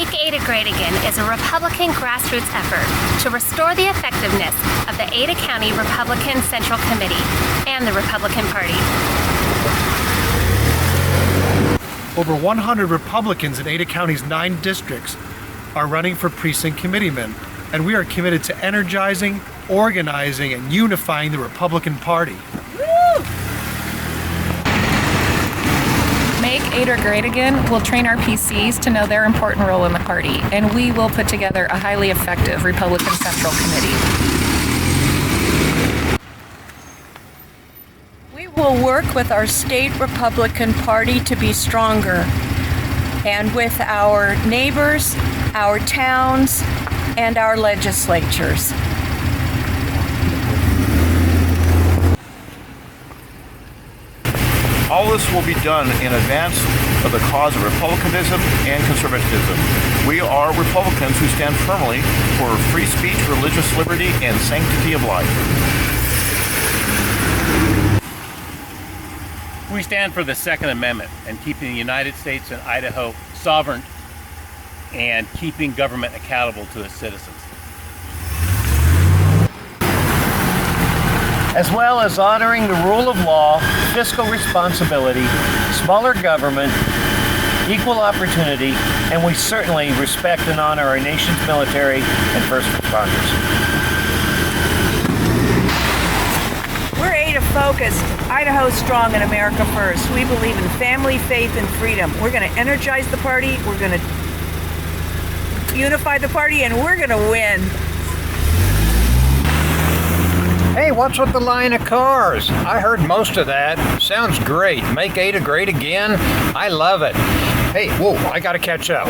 Make Ada Great Again is a Republican grassroots effort to restore the effectiveness of the Ada County Republican Central Committee and the Republican Party. Over 100 Republicans in Ada County's 9 districts are running for precinct committeemen, and we are committed to energizing, organizing, and unifying the Republican Party. Make Ada Great Again will train our PCs to know their important role in the party, and we will put together a highly effective Republican Central Committee. We will work with our state Republican Party to be stronger, and with our neighbors, our towns, and our legislatures. All this will be done in advance of the cause of republicanism and conservatism. We are Republicans who stand firmly for free speech, religious liberty, and sanctity of life. We stand for the Second Amendment and keeping the United States and Idaho sovereign and keeping government accountable to its citizens. As well as honoring the rule of law, fiscal responsibility, smaller government, equal opportunity, and we certainly respect and honor our nation's military and first responders. We're Ada focused, Idaho strong, and America first. We believe in family, faith, and freedom. We're going to energize the party, we're going to unify the party, and we're going to win. Hey, what's with the line of cars? I heard most of that. Sounds great. Make Ada great again. I love it. Hey, whoa, I gotta catch up.